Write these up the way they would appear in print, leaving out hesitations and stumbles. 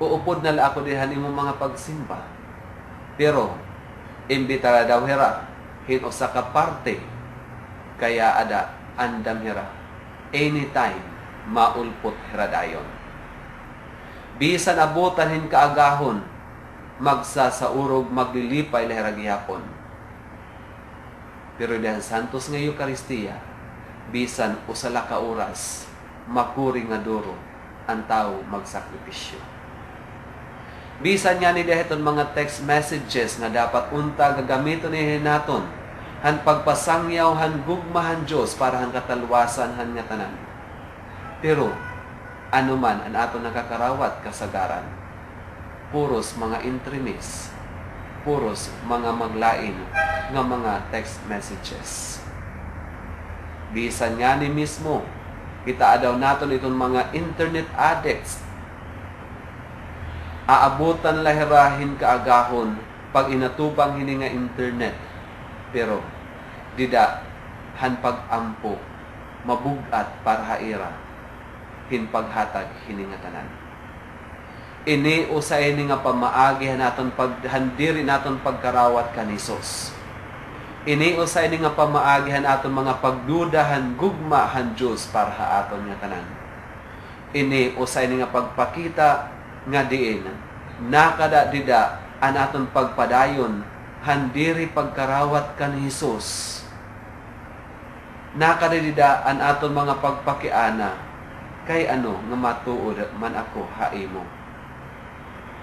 uupod na la ako dihan imong mga pagsimba. Pero imbitara daw hira hin usa ka parte kaya ada andam hira anytime maulpot hira dayon. Bisan abutan hin kaagahon magsasaurog maglilipay lahira gihapon. Pero dihan santos nga Eucharistia bisan usala ka oras makuri nga duro ang tao magsakripisyo. Bisan nga ni dahiton mga text messages nga dapat unta gagamiton ni naton han pagpasangyaw han gugmahan Dios para han katalwasan han nga tanan. Pero ano man ang aton nakakarawat kasagaran, puros mga intremis, puros mga maglain nga mga text messages. Bisan nga ni mismo kita adaw naton itong mga internet addicts. Aabutan lahirahin kaagahon pag inatubang hini nga internet. Pero dida han pagampo mabugat para haira hin paghatag hini nga tanan. Ini usay ni nga pamaagi naton paghandiri naton pagkarawat kan Hesus. Ini usay ni nga pamaagi naton mga pagdudahan gugma han Dios para ha aton nga tanan. Ini usay ni nga pagpakita nga diin nakada dida an aton pagpadayon handiri pagkarawat kan Hesus. Nakada dida an aton mga pagpakiana kay ano nga matuod man ako haimo.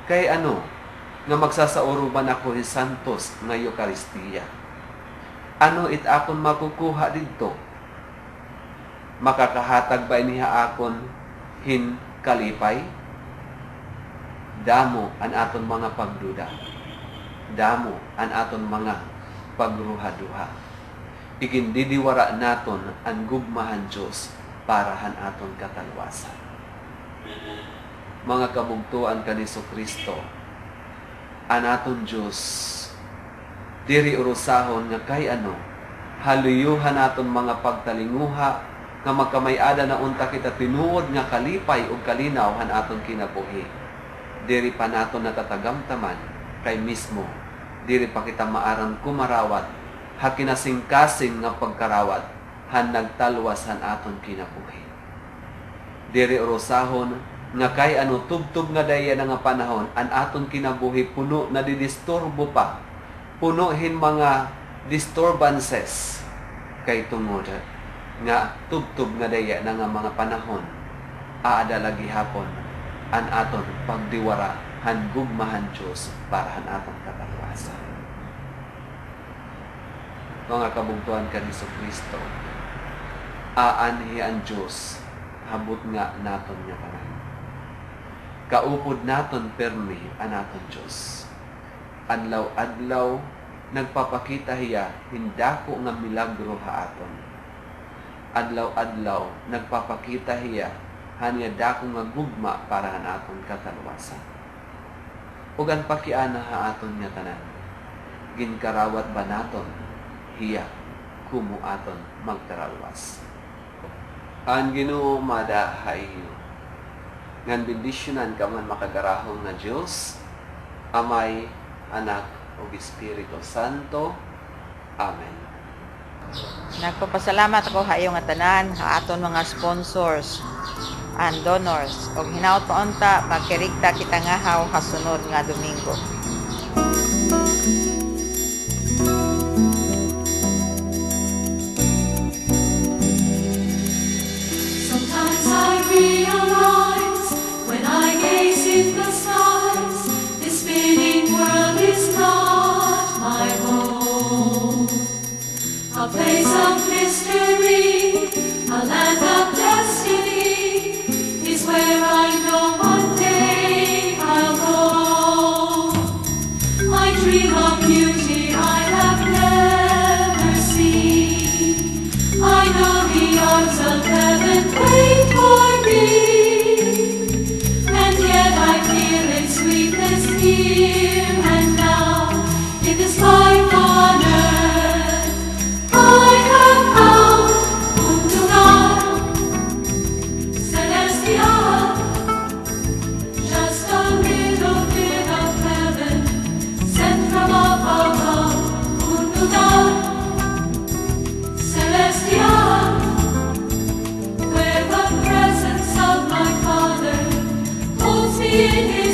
Kay ano nga magsasauro man ako hin santos nga Eucharistia. Ano it akon makukuha didto? Makakahatag ba iniha akon hin kalipay? Damo an aton mga pagduda. Damo an aton mga pagruha-duha. Igindidiwara naton ang gugmahan Dios para han aton katalwasan. Mga kabugtuan kan Jesucristo, an aton Dios diri urusahon nga kay ano haluyuhan naton mga pagtalinguha nga magkamay-ada na unta kita tinuod nga kalipay ug kalinaw han aton kinabuhi. Diri pa naton natatagamtaman kay mismo diri pa kita maaran kumarawat hakinasing-kasing nga pagkarawat han nagtalwas han aton kinabuhi. Diri urusahon nga kay ano tubtub nga daya nga panahon an aton kinabuhi puno na didisturbo pa, puno hin mga disturbances kay tungod nga tubtub nga daya nga mga panahon aada lagi hapon an aton pagdiwara han gugmahan Dios para han aton katalwasan. Mga kabugtuan kan Jesucristo, aanhi ang Dios habot nga naton nga tanan. Kaupod naton permi an aton Dios. Adlaw-adlaw nagpapakita hiya hindako nga milagro ha aton. Adlaw-adlaw nagpapakita hiya hanya dako nga gugma para han aton katalwasan. Ug ang pakiana ha aton nga tanan, ginkarawat ba naton hiya kumu aton magtaralwas. Ang Ginoo madahayo ngan bendisyonan ka man makagarahon nga Dios, Amay, Anak ug Espiritu Santo. Amen. Nagpapasalamat ako hayo nga tanan ha aton mga sponsors and donors og hinaut paunta magkirigta kita nga haw kasunod nga Domingo. Sometimes I realize when I gaze in the skies, this spinning world is not my home. A place of mystery, a land of destiny, is where I know one day I'll go. I dream of beauty I have never seen. I know the arms of heaven wait for me, and yet I feel its sweetness here and now in this life on earth. I have found Untungan, in His